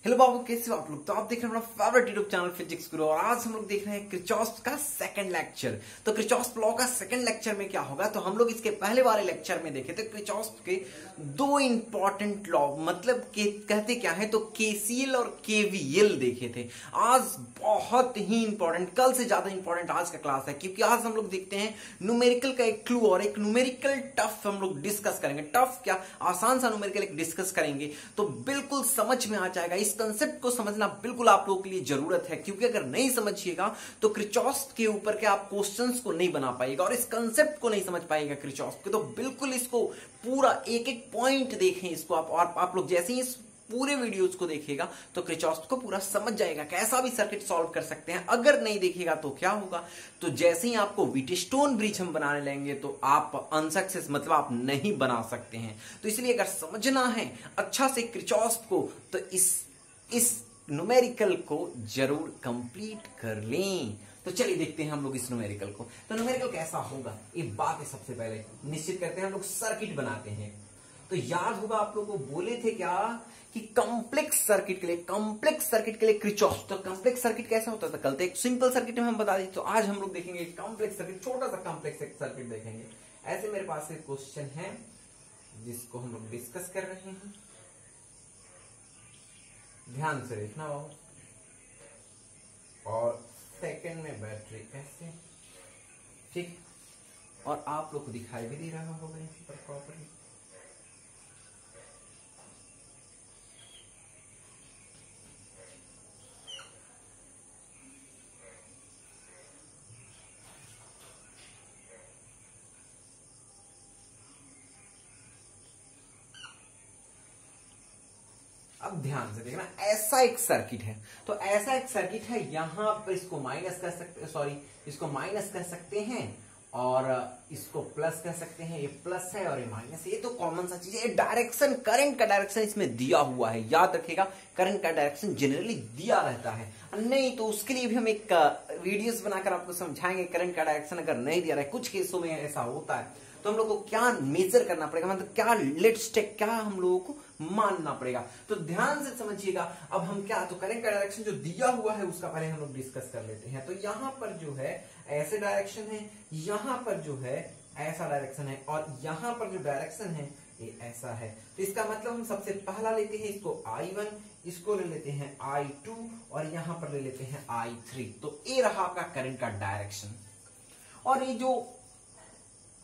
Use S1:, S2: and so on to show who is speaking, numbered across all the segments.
S1: Hello बाबू, कैसे हो आप लोग। तो आप देख रहे हैं अपना फेवरेट यूट्यूब चैनल फिजिक्स गुरु और आज हम लोग देख रहे हैं किरचॉफ का सेकंड लेक्चर। तो किरचॉफ लॉ का सेकंड लेक्चर में क्या होगा, तो हम लोग इसके पहले वाले लेक्चर में देखे थे किरचॉफ के दो इंपॉर्टेंट लॉ, मतलब के कहते क्या है तो केसीएल और केवीएल देखे थे। आज बहुत ही इंपॉर्टेंट, कल से ज्यादा इंपॉर्टेंट आज का क्लास है, क्योंकि आज हम लोग देखते हैं न्यूमेरिकल का एक क्लू और एक न्यूमेरिकल टफ हम लोग डिस्कस करेंगे। टफ क्या, आसान सा न्यूमेरिकल एक डिस्कस करेंगे तो बिल्कुल समझ में आ जाएगा। इस कंसेप्ट को समझना बिल्कुल आप लोगों के लिए जरूरत है, क्योंकि अगर नहीं समझिएगा तो किरचॉफ के ऊपर के आप क्वेश्चंस को नहीं बना पाएगा और इस कंसेप्ट को नहीं समझ पाएगा किरचॉफ के। तो बिल्कुल इसको पूरा एक एक पॉइंट देखें इसको आप, और आप लोग जैसे ही इस पूरे वीडियोस को देखेगा तो किरचॉफ को पूरा समझ जाएगा, कैसा भी सर्किट सॉल्व कर सकते हैं। अगर नहीं देखेगा तो क्या होगा, तो जैसे ही आपको व्हीटस्टोन ब्रिज हम बनाने लेंगे तो आप अनसक्सेस, मतलब आप नहीं बना सकते हैं। तो इसलिए अगर समझना है अच्छा से किरचॉफ को तो इस न्यूमेरिकल को जरूर कंप्लीट कर लें। तो चलिए देखते हैं हम लोग इस न्यूमेरिकल को। तो न्यूमेरिकल कैसा होगा, एक बात है सबसे पहले निश्चित करते हैं, हम लोग सर्किट बनाते हैं। तो याद होगा आप लोगों को बोले थे क्या कि कॉम्प्लेक्स सर्किट के लिए किरचॉफ। तो कॉम्प्लेक्स सर्किट कैसा होता था, कल तो एक सिंपल सर्किट में हम बता दी, तो आज हम लोग देखेंगे कॉम्प्लेक्स सर्किट, छोटा सा कॉम्प्लेक्स सर्किट देखेंगे। ऐसे मेरे पास एक क्वेश्चन है जिसको हम लोग डिस्कस कर रहे हैं, ध्यान से देखना बाबू। और सेकंड में बैटरी ऐसे, ठीक, और आप लोग को दिखाई भी दे रहा होगा यहाँ पर प्रॉपर्ली। अब ध्यान से देखना, ऐसा एक सर्किट है, तो ऐसा एक सर्किट है, यहां पर इसको माइनस कर सकते, सॉरी इसको माइनस कर सकते हैं और इसको प्लस कर सकते हैं। ये प्लस है और ये माइनस है, ये तो कॉमन सा चीज है। डायरेक्शन, करंट का डायरेक्शन इसमें दिया हुआ है, याद रखिएगा करंट का डायरेक्शन जनरली दिया रहता है। नहीं तो उसके लिए भी हम एक वीडियोस बनाकर आपको समझाएंगे करंट का डायरेक्शन अगर नहीं दिया रहा है, कुछ केसों में ऐसा होता है, तो हम लोग को क्या मेजर करना पड़ेगा, मतलब क्या लेट्स टेक, क्या हम लोगों को मानना पड़ेगा। तो ध्यान से समझिएगा। अब हम क्या, तो करंट का डायरेक्शन जो दिया हुआ है उसका पहले हम लोग डिस्कस कर लेते हैं। तो यहां पर जो है ऐसे डायरेक्शन है, यहां पर जो है ऐसा डायरेक्शन है, और यहां पर जो डायरेक्शन है ये ऐसा है। तो इसका मतलब हम सबसे पहला लेते हैं इसको I1, इसको ले लेते हैं I2 और यहां पर ले लेते हैं I3। तो ये रहा आपका करंट का डायरेक्शन। और ये जो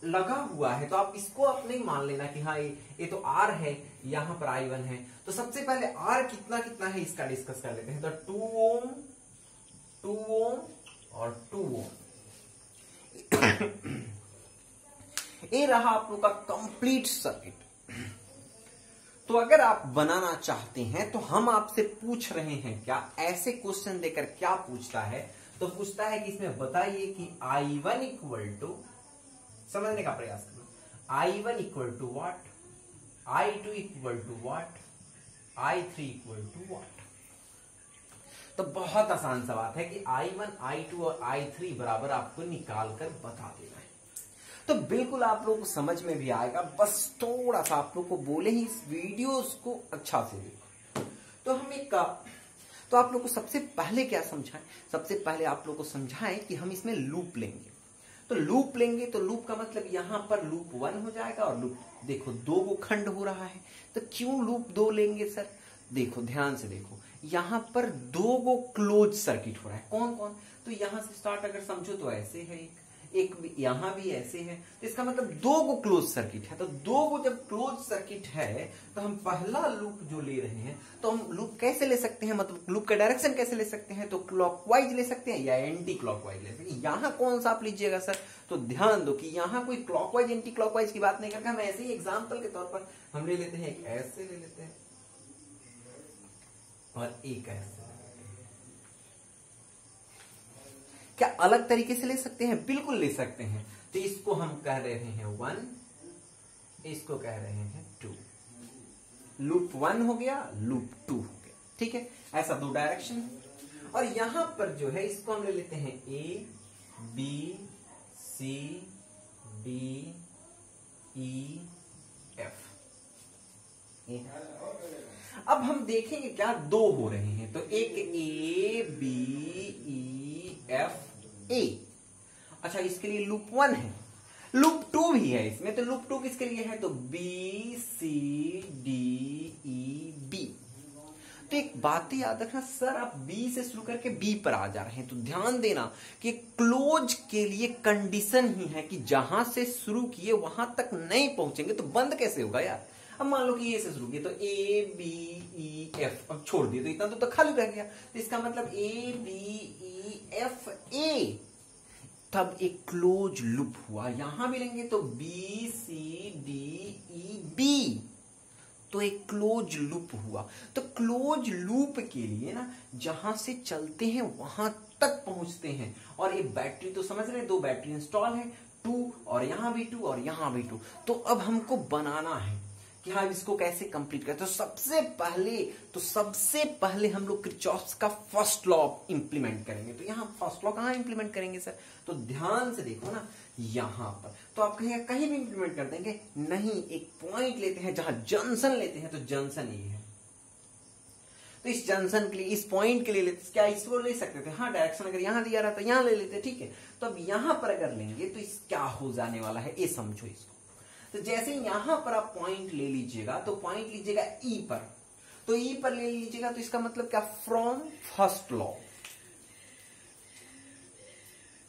S1: लगा हुआ है तो आप इसको आप नहीं मान लेना कि हाँ ये तो R है, यहां पर I1 है। तो सबसे पहले R कितना कितना है इसका डिस्कस कर लेते हैं। तो 2 ओम, 2 ओम और 2 ओम। ये रहा आप लोग का कंप्लीट सर्किट। तो अगर आप बनाना चाहते हैं तो हम आपसे पूछ रहे हैं क्या, ऐसे क्वेश्चन देकर क्या पूछता है, तो पूछता है कि इसमें बताइए कि I1 इक्वल टू, समझने का प्रयास करना, I1 equal to what, I2 equal to what, I3 equal to what. तो बहुत आसान सा बात है कि I1, I2 और I3 बराबर आपको निकाल कर बता देना है। तो बिल्कुल आप लोगों को समझ में भी आएगा, बस थोड़ा सा आप लोग को बोले ही इस वीडियो को अच्छा से देखो। तो हम एक तो आप लोग को सबसे पहले क्या समझाएं, सबसे पहले आप लोग को समझाएं कि हम इसमें लूप लेंगे। तो लूप लेंगे तो लूप का मतलब यहां पर लूप 1 हो जाएगा और लूप, देखो 2 को खंड हो रहा है, तो क्यों लूप 2 लेंगे सर, देखो ध्यान से देखो, यहां पर 2 को क्लोज सर्किट हो रहा है। कौन कौन, तो यहां से स्टार्ट अगर समझो तो ऐसे है, एक यहां भी ऐसे है, तो इसका मतलब 2 को क्लोज सर्किट है। तो 2 को जब क्लोज सर्किट है तो हम पहला लूप जो ले रहे हैं, तो हम लूप कैसे ले सकते हैं, मतलब लूप का डायरेक्शन कैसे ले सकते हैं, तो क्लॉकवाइज ले सकते हैं या एंटी क्लॉकवाइज ले सकते हैं। यहां कौन सा आप लीजिएगा सर, तो ध्यान दो कि यहां कोई क्लॉकवाइज एंटी क्लॉकवाइज की बात नहीं करते, हम ऐसे ही एग्जाम्पल के तौर पर हम ले लेते हैं, एक ऐसे ले लेते हैं और एक ऐसे। क्या अलग तरीके से ले सकते हैं, बिल्कुल ले सकते हैं। तो इसको हम कह रहे हैं 1, इसको कह रहे हैं 2। लूप 1 हो गया, लूप 2 हो गया, ठीक है, ऐसा 2 डायरेक्शन। और यहां पर जो है इसको हम ले लेते हैं A, B, C, D, E, F। अब हम देखेंगे क्या, दो हो रहे हैं, तो एक A B E F A. अच्छा, इसके लिए लूप 1 है, लूप 2 भी है इसमें, तो लूप 2 किसके लिए है, तो B C D E B. तो एक बात याद रखना, सर आप बी से शुरू करके बी पर आ जा रहे हैं, तो ध्यान देना कि क्लोज के लिए कंडीशन ही है कि जहां से शुरू किए वहां तक नहीं पहुंचेंगे तो बंद कैसे होगा यार। अब मान लो कि ए से शुरू किए तो ए बी ई एफ, अब छोड़ दिए तो इतना तो खाली रह गया, तो इसका मतलब A B E F A, तब एक क्लोज लूप हुआ। यहां भी लेंगे तो B C D E B, तो एक क्लोज लूप हुआ। तो क्लोज लूप के लिए ना जहां से चलते हैं वहां तक पहुंचते हैं। और ये बैटरी तो समझ रहे, 2 बैटरी इंस्टॉल है, 2 और यहां भी 2 और यहां भी 2। तो अब हमको बनाना है कि हाँ इसको कैसे कंप्लीट करें। तो सबसे पहले हम लोग किरचॉफ्स का फर्स्ट लॉ इंप्लीमेंट करेंगे। तो यहाँ फर्स्ट लॉ कहाँ इंप्लीमेंट करेंगे सर, तो ध्यान से देखो ना यहां पर, तो आप कहीं भी इंप्लीमेंट कर देंगे नहीं, एक पॉइंट लेते हैं जहां जंक्शन लेते हैं, तो जंक्शन ये है, तो इस जंक्शन के लिए, इस पॉइंट के लिए लेते, क्या इसको ले सकते थे, हाँ डायरेक्शन अगर यहां दिया रहा तो यहां ले लेते, ठीक है। तो अब यहां पर अगर लेंगे तो इस क्या हो जाने वाला है, ये समझो इसको। तो जैसे यहां पर आप पॉइंट ले लीजिएगा, तो पॉइंट लीजिएगा ई पर, तो ई पर ले लीजिएगा, तो इसका मतलब क्या, फ्रॉम फर्स्ट लॉ,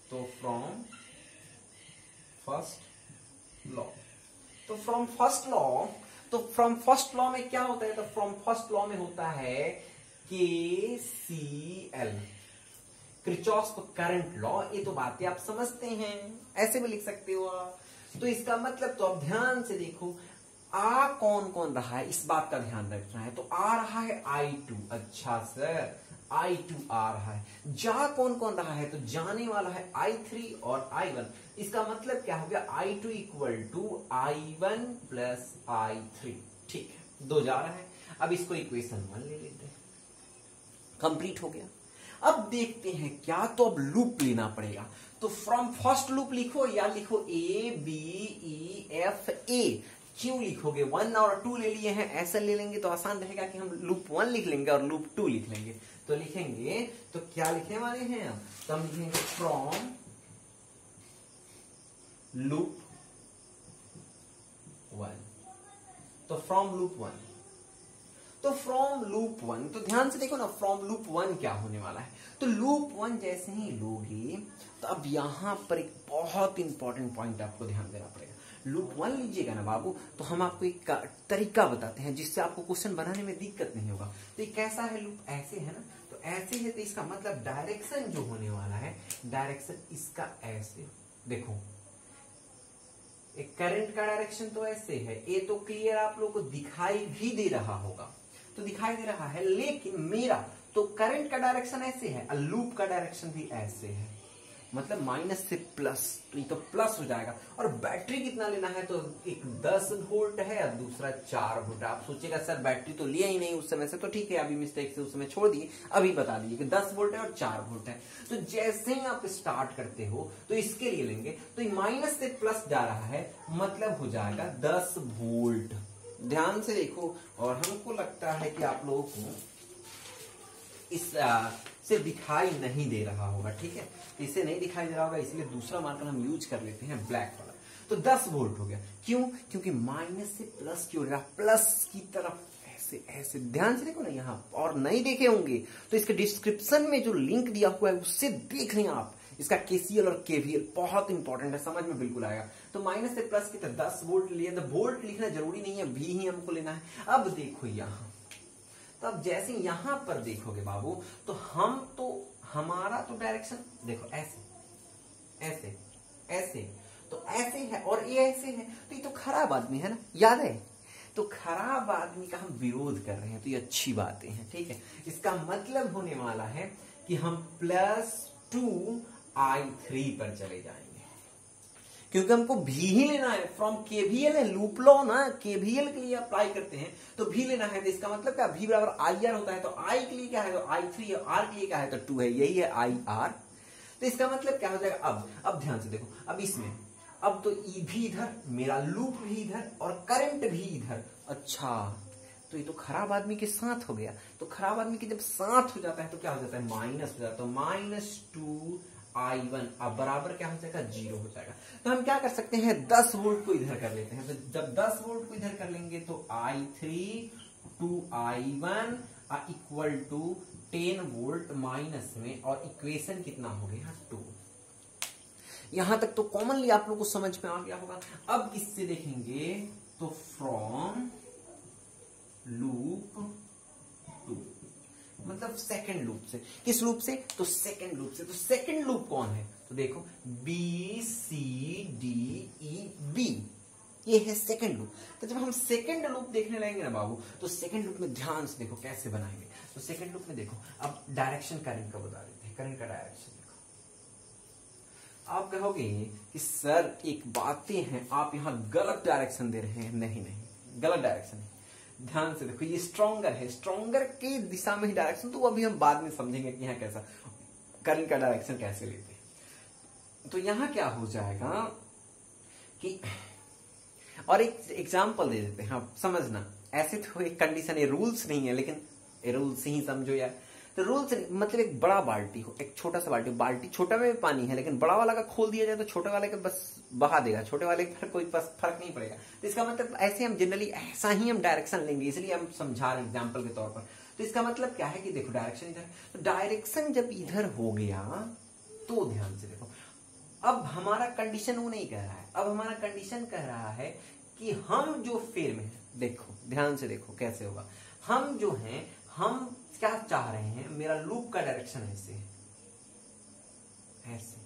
S1: तो फ्रॉम फर्स्ट लॉ, तो फ्रॉम फर्स्ट लॉ में क्या होता है, तो फ्रॉम फर्स्ट लॉ में होता है KCL, किरचॉफ करंट लॉ। ये तो बातें आप समझते हैं, ऐसे भी लिख सकते हो आप। तो इसका मतलब, तो अब ध्यान से देखो, आ कौन कौन रहा है इस बात का ध्यान रखना है। तो आ रहा है I2, अच्छा सर I2 आ रहा है। जा कौन कौन रहा है, तो जाने वाला है I3 और I1। इसका मतलब क्या हो गया, I2 equal to I1 plus I3, ठीक है, 2 जा रहा है। अब इसको इक्वेशन 1 ले लेते हैं, कंप्लीट हो गया। अब देखते हैं क्या, तो अब लूप लेना पड़ेगा। तो फ्रॉम फर्स्ट लूप लिखो या लिखो A B E F A. क्यों लिखोगे, 1 और 2 ले लिए हैं, ऐसा ले लेंगे तो आसान रहेगा कि हम लूप 1 लिख लेंगे और लूप 2 लिख लेंगे। तो लिखेंगे, तो क्या लिखने वाले हैं हम, तो हम लिखेंगे फ्रॉम लूप 1, तो फ्रॉम लूप 1, तो फ्रॉम लूप 1, तो ध्यान से देखो ना, फ्रॉम लूप 1 क्या होने वाला है। तो लूप 1 जैसे ही लोगे, तो अब यहां पर एक बहुत इंपॉर्टेंट पॉइंट आपको ध्यान देना पड़ेगा। लूप 1 लीजिएगा ना बाबू, तो हम आपको एक तरीका बताते हैं जिससे आपको क्वेश्चन बनाने में दिक्कत नहीं होगा। तो ये कैसा है, लूप ऐसे है ना, तो ऐसे है, तो इसका मतलब डायरेक्शन जो होने वाला है, डायरेक्शन इसका ऐसे, देखो एक करंट का डायरेक्शन तो ऐसे है, ये तो क्लियर आप लोग को दिखाई भी दे रहा होगा, तो दिखाई दे रहा है। लेकिन मेरा तो करंट का डायरेक्शन ऐसे है और लूप का डायरेक्शन भी ऐसे है, मतलब माइनस से प्लस, तो ये तो प्लस हो जाएगा। और बैटरी कितना लेना है, तो एक 10 वोल्ट है और दूसरा 4 वोल्ट। आप सोचेगा सर बैटरी तो लिया ही नहीं उस समय से, तो ठीक है अभी मिस्टेक से उस समय छोड़ दिए, अभी बता दिए कि 10 वोल्ट है और 4 वोल्ट है। तो जैसे ही आप स्टार्ट करते हो तो इसके लिए लेंगे, तो माइनस से प्लस जा रहा है, मतलब हो जाएगा 10 वोल्ट। ध्यान से देखो, और हमको लगता है कि आप लोगों को इस से दिखाई नहीं दे रहा होगा, ठीक है, इसे नहीं दिखाई दे रहा होगा, इसलिए दूसरा मार्कर हम यूज कर लेते हैं ब्लैक वाला। तो 10 वोल्ट हो गया, क्यों, क्योंकि माइनस से प्लस की ओर, प्लस की तरफ ऐसे ऐसे। ध्यान से देखो ना यहाँ, और नहीं देखे होंगे तो इसके डिस्क्रिप्शन में जो लिंक दिया हुआ है उससे देख लें आप, इसका KCL और KVL बहुत इंपॉर्टेंट है, समझ में बिल्कुल आएगा। तो माइनस से प्लस की तरफ 10 वोल्ट लिए, तो वोल्ट लिखना जरूरी नहीं है, V ही हमको लेना है। अब देखो यहाँ, तो अब जैसे यहां पर देखोगे बाबू, तो हमारा तो डायरेक्शन देखो ऐसे ऐसे ऐसे, तो ऐसे है और ये ऐसे है, तो ये तो खराब आदमी है ना, याद है, तो खराब आदमी का हम विरोध कर रहे हैं, तो ये अच्छी बातें हैं, ठीक है। इसका मतलब होने वाला है कि हम +2 I3 पर चले जाएंगे, क्योंकि हमको भी ही लेना है। फ्रॉम KVL है, लूप लॉ ना, KVL के लिए अप्लाई करते हैं तो भी लेना है। तो इसका मतलब क्या, V बराबर IR होता है, तो I के लिए क्या है, तो I3 है, R के लिए क्या है, तो 2 है, यही है IR। तो इसका मतलब क्या हो जाएगा, अब ध्यान से देखो, अब इसमें अब तो E भी इधर, मेरा लूप भी इधर और करंट भी इधर। अच्छा, तो ये तो खराब आदमी के साथ हो गया। तो खराब आदमी के जब साथ हो जाता है तो क्या हो जाता है, माइनस हो जाता है। -2i1 अब बराबर क्या हो जाएगा, 0 हो जाएगा। तो हम क्या कर सकते हैं, 10 वोल्ट को इधर कर लेते हैं। तो जब 10 वोल्ट को इधर कर लेंगे तो i3 2i1 equal to 10 volt minus में, और इक्वेशन कितना हो गया 2। यहां तक तो कॉमनली आप लोग को समझ में आ गया होगा। अब इससे देखेंगे तो फ्रॉम लूप 2 मतलब सेकंड लूप से, किस लूप से, तो सेकंड लूप से। तो सेकंड लूप कौन है, तो देखो BCDEB, ये है सेकंड लूप। तो जब हम सेकंड लूप देखने लगेंगे ना बाबू, तो सेकंड लूप में ध्यान से देखो कैसे बनाएंगे। तो सेकंड लूप में देखो, अब डायरेक्शन करंट का बता देते हैं, करंट का डायरेक्शन देखो। आप कहोगे कि सर एक बातें हैं, आप यहां गलत डायरेक्शन दे रहे हैं। नहीं नहीं, गलत डायरेक्शन है। ध्यान से देखो, ये स्ट्रॉन्गर है, स्ट्रॉन्गर की दिशा में ही डायरेक्शन, तो अभी हम बाद में समझेंगे कि यहाँ कैसा करंट का डायरेक्शन कैसे लेते हैं। तो यहाँ क्या हो जाएगा कि, और एक एग्जांपल दे देते हैं, हाँ समझना। ऐसे तो एक कंडीशन, ये रूल्स नहीं है, लेकिन ये रूल्स ही समझो यार। तो रूल्स मतलब एक बड़ा बाल्टी हो, एक छोटा सा बाल्टी छोटा में भी पानी है, लेकिन बड़ा वाला का खोल दिया जाए तो छोटे वाले का बस बहा देगा, छोटे वाले पर कोई फर्क नहीं पड़ेगा। तो इसका मतलब ऐसे हम जनरली ऐसा ही हम डायरेक्शन लेंगे, इसलिए हम समझा रहे हैं एग्जाम्पल के तौर पर। तो इसका मतलब क्या है कि देखो डायरेक्शन इधर, तो डायरेक्शन जब इधर हो गया तो ध्यान से देखो, अब हमारा कंडीशन वो नहीं कह रहा है, अब हमारा कंडीशन कह रहा है कि हम जो फेर में, देखो ध्यान से देखो कैसे होगा। हम जो हैं, हम क्या चाह रहे हैं, मेरा लूप का डायरेक्शन ऐसे है, ऐसे,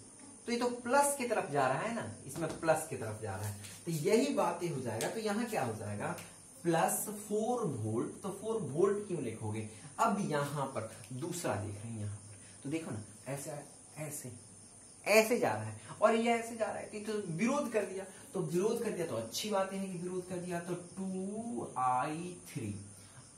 S1: तो ये तो प्लस की तरफ जा रहा है ना, इसमें प्लस की तरफ जा रहा है। तो यही बात हो जाएगा। तो यहां क्या हो जाएगा, +4 वोल्ट। तो 4 वोल्ट क्यों लिखोगे, अब यहां पर दूसरा देख रहे हैं, यहां पर तो देखो ना, ऐसे ऐसे ऐसे जा रहा है, और ये ऐसे जा रहा है कि तो विरोध कर दिया। तो विरोध कर दिया तो अच्छी बात है कि विरोध कर दिया। तो 2i3,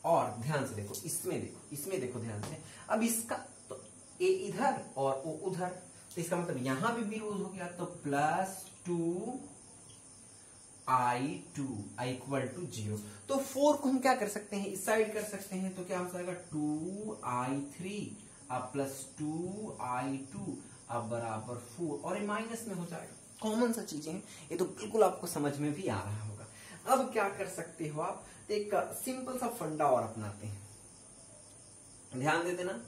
S1: और ध्यान से देखो, इसमें देखो ध्यान से। अब इसका तो ए इधर और ओ उधर, तो इसका मतलब यहां भी विरोध हो गया। तो +2i2 इक्वल टू 0। तो 4 को हम क्या कर सकते हैं, इस साइड कर सकते हैं। तो क्या हो जाएगा, 2i3 अब +2i2 अब बराबर 4, और ये माइनस में हो जाएगा। कॉमन सा चीजें हैं, ये तो बिल्कुल आपको समझ में भी आ रहा होगा। अब क्या कर सकते हो आप, एक सिंपल सा फंडा और अपनाते हैं, ध्यान दे देना,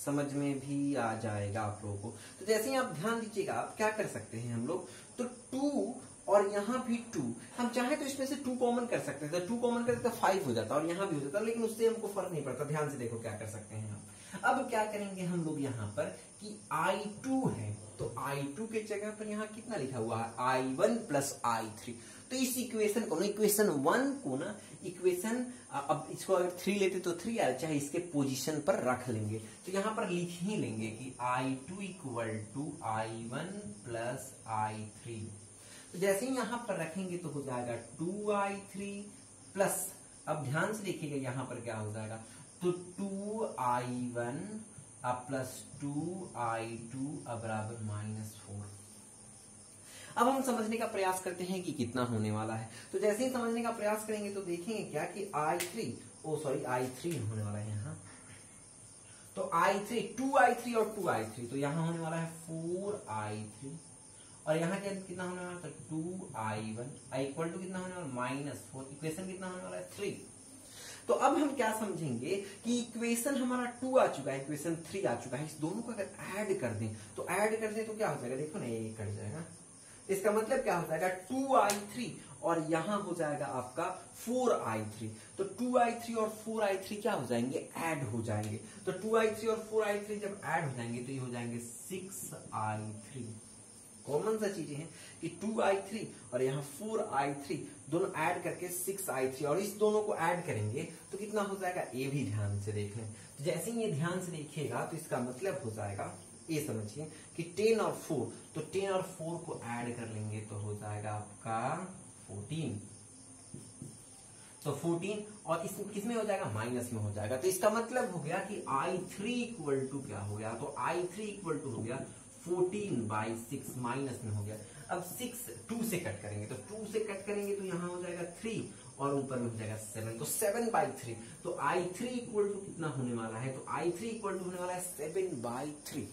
S1: समझ में भी आ जाएगा आप लोगों को। तो जैसे ही आप ध्यान दीजिएगा, आप क्या कर सकते हैं हम लोग, तो 2 और यहाँ भी 2, हम चाहे तो इसमें से 2 कॉमन कर सकते हैं। तो 2 कॉमन करते तो 5 हो जाता, और यहाँ भी हो जाता, लेकिन उससे हमको फर्क नहीं पड़ता। ध्यान से देखो क्या कर सकते हैं आप। अब क्या करेंगे हम लोग यहाँ पर कि i2 है, तो i2 के जगह पर यहाँ कितना लिखा हुआ है, i1 + i3। तो इस इक्वेशन को ना, इक्वेशन 1 को ना, इक्वेशन, अब इसको अगर 3 लेते तो 3 आए, चाहे इसके पोजीशन पर रख लेंगे। तो यहाँ पर लिख ही लेंगे कि i2 = i1 + i3। तो जैसे ही यहाँ पर रखेंगे तो हो जाएगा 2i3 प्लस, अब ध्यान से देखिएगा यहाँ पर क्या हो जाएगा, तो 2i1 + 2i2 बराबर -4। अब हम समझने का प्रयास करते हैं कि कितना होने वाला है। तो जैसे ही समझने का प्रयास करेंगे तो देखेंगे क्या कि i3 होने वाला है यहाँ। तो i3 2i3 और 2i3, तो यहाँ होने वाला है 4i3, और यहाँ कितना होने वाला है, 2i1 इक्वल टू कितना होने वाला, -4। इक्वेशन कितना होने वाला है, 3। तो अब हम क्या समझेंगे कि इक्वेशन हमारा 2 आ चुका है, इक्वेशन 3 आ चुका है। इस दोनों को अगर ऐड कर दें तो क्या हो जाएगा, देखो ना, ये कट जाएगा। इसका मतलब क्या हो जाएगा, 2i3 और यहां हो जाएगा आपका 4i3। तो 2i3 और 4i3 क्या हो जाएंगे, ऐड हो जाएंगे। तो 2i3 और 4i3 जब ऐड हो जाएंगे तो ये हो जाएंगे 6i3। कॉमन सा चीजें हैं कि 2i3 और यहाँ 4i3 दोनों ऐड करके 6i3, और इस दोनों को ऐड करेंगे तो कितना हो जाएगा, ये भी ध्यान से देख लें। तो जैसे ही ये ध्यान से देखिएगा तो इसका मतलब हो जाएगा, ये समझिए कि 10 और 4, तो 10 और 4 को ऐड कर लेंगे तो हो जाएगा आपका 14। तो 14, और इस किसमें हो जाएगा, माइनस में हो जाएगा। तो इसका मतलब हो गया कि i3 इक्वल टू क्या हो गया, तो i3 इक्वल टू हो गया 14/6, माइनस में हो गया। अब 6 2 से कट करेंगे, तो 2 से कट करेंगे तो यहाँ हो जाएगा 3, और ऊपर में हो जाएगा 7, तो 7/3। तो I3 इक्वल टू कितना होने वाला है, तो I3 इक्वल टू होने वाला है 7/3।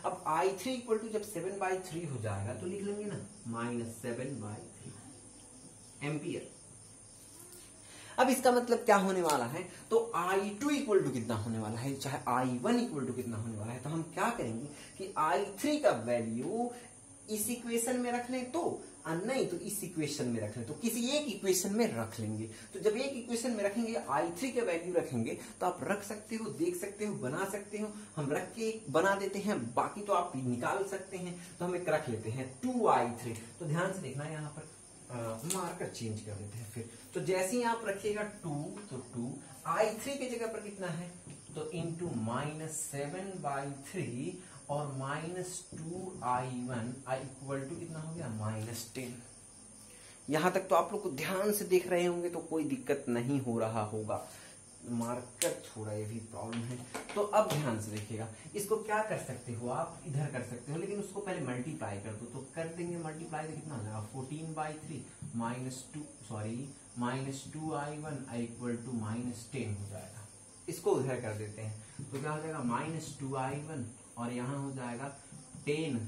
S1: अब I3 इक्वल टू जब 7/3 हो जाएगा तो लिख लेंगे ना -7/3 एम्पियर। अब इसका मतलब क्या होने वाला है, तो I2 इक्वल टू कितना होने वाला है, चाहे I1 इक्वल टू कितना होने वाला है। तो हम क्या करेंगे कि I3 का वैल्यू इस इक्वेशन में रख लें, तो नहीं तो इस इक्वेशन में रख लें, तो किसी एक इक्वेशन में रख लेंगे। तो जब एक इक्वेशन में रखेंगे I3 का वैल्यू रखेंगे तो आप रख सकते हो, देख सकते हो, बना सकते हो। हम रख के बना देते हैं, बाकी तो आप निकाल सकते हैं। तो हम एक रख लेते हैं 2I3। तो ध्यान से देखना, यहाँ पर मार्कर चेंज कर देते हैं फिर। तो जैसे ही आप रखिएगा 2, तो 2I3 की जगह पर कितना है, तो इंटू -7/3 और -2I1 इक्वल टू कितना हो गया -10। यहां तक तो आप लोग को ध्यान से देख रहे होंगे तो कोई दिक्कत नहीं हो रहा होगा। मार्कर थोड़ा ये भी प्रॉब्लम है। तो अब ध्यान से देखिएगा, इसको क्या कर सकते हो आप, इधर कर सकते हो, लेकिन उसको पहले मल्टीप्लाई कर दो। तो कर देंगे मल्टीप्लाई, तो कितना हो जाएगा 14/3 -2I1 इक्वल टू -10 हो जाएगा। इसको उधर कर देते हैं, तो क्या हो जाएगा -2I1 और यहां हो जाएगा 10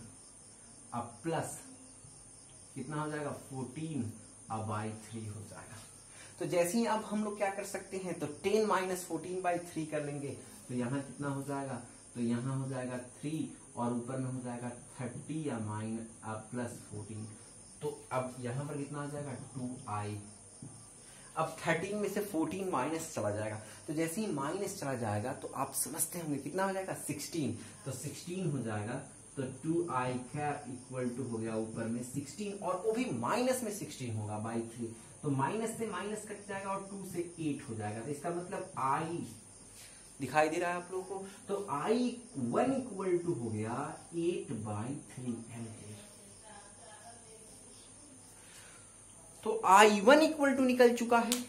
S1: अब प्लस कितना हो जाएगा 14/3 हो जाएगा। तो जैसे ही अब हम लोग क्या कर सकते हैं, तो 10 - 14/3 कर लेंगे। तो यहाँ कितना हो जाएगा, तो यहाँ हो जाएगा 3 और ऊपर में हो जाएगा 30 या +14। तो अब यहाँ पर कितना हो जाएगा 2I। अब 13 में से 14 माइनस चला जाएगा। तो जैसे ही माइनस चला जाएगा तो आप समझते होंगे कितना हो जाएगा 16। तो 16 हो जाएगा, तो 2I कैप इक्वल टू हो गया ऊपर में 16 और वो भी माइनस में 16 होगा /3। तो माइनस से माइनस कट जाएगा और 2 से 8 हो जाएगा। तो इसका मतलब I दिखाई दे रहा है आप लोगों को, तो I1 इक्वल टू हो गया 8/3 एम्पियर। तो I1 इक्वल टू निकल चुका है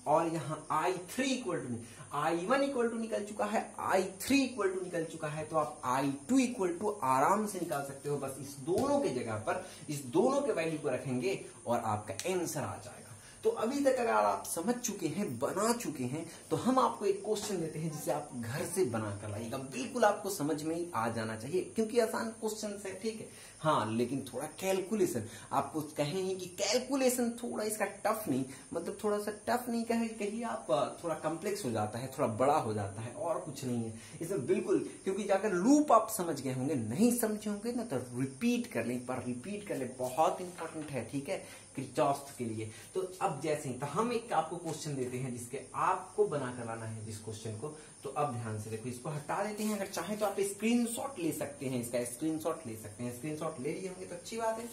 S1: और यहाँ I3 equal to, I1 equal to निकल चुका है, I3 इक्वल टू निकल चुका है। तो आप I2 इक्वल टू आराम से निकाल सकते हो। बस इस दोनों के जगह पर इस दोनों के वैल्यू को रखेंगे और आपका आंसर आ जाएगा। तो अभी तक अगर आप समझ चुके हैं, बना चुके हैं, तो हम आपको एक क्वेश्चन देते हैं जिसे आप घर से बना कर लाइएगा। बिल्कुल आपको समझ में ही आ जाना चाहिए क्योंकि आसान क्वेश्चन है, ठीक है। हाँ, लेकिन थोड़ा कैलकुलेशन, आपको कहें कि कैलकुलेशन थोड़ा इसका टफ नहीं, मतलब थोड़ा सा टफ नहीं कहिए आप, थोड़ा कॉम्प्लेक्स हो जाता है, थोड़ा बड़ा हो जाता है, और कुछ नहीं है इसमें बिल्कुल। क्योंकि अगर लूप आप समझ गए होंगे, नहीं समझे होंगे ना, तो रिपीट कर ले, एक बार रिपीट कर ले, बहुत इंपॉर्टेंट है, ठीक है, किरचॉफ के लिए। तो अब जैसे ही तो हम एक आपको क्वेश्चन देते हैं जिसके आपको बना कर लाना है जिस क्वेश्चन को। तो अब ध्यान से देखो, इसको हटा देते हैं। अगर चाहे तो आप स्क्रीनशॉट ले सकते हैं, इसका स्क्रीनशॉट ले सकते हैं। स्क्रीनशॉट ले लिए होंगे तो अच्छी बात है।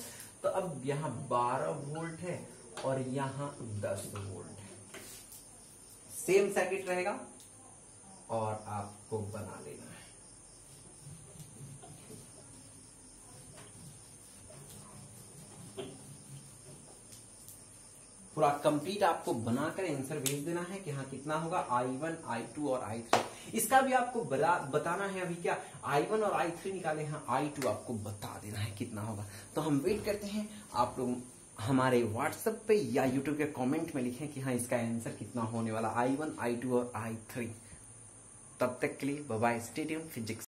S1: तो अब यहाँ 12 वोल्ट है और यहाँ 10 वोल्ट है, सेम सर्किट रहेगा और आपको बना लेना है। पूरा कंप्लीट आपको बनाकर आंसर भेज देना है कि हाँ कितना होगा I1, I2 और I3। इसका भी आपको बताना है। अभी क्या I1 और I3 निकाले हैं, I2 आपको बता देना है कितना होगा। तो हम वेट करते हैं, आप लोग हमारे व्हाट्सएप पे या यूट्यूब के कमेंट में लिखें कि हाँ इसका आंसर कितना होने वाला I1, I2 और I3। तब तक के लिए bye bye, stay tuned physics.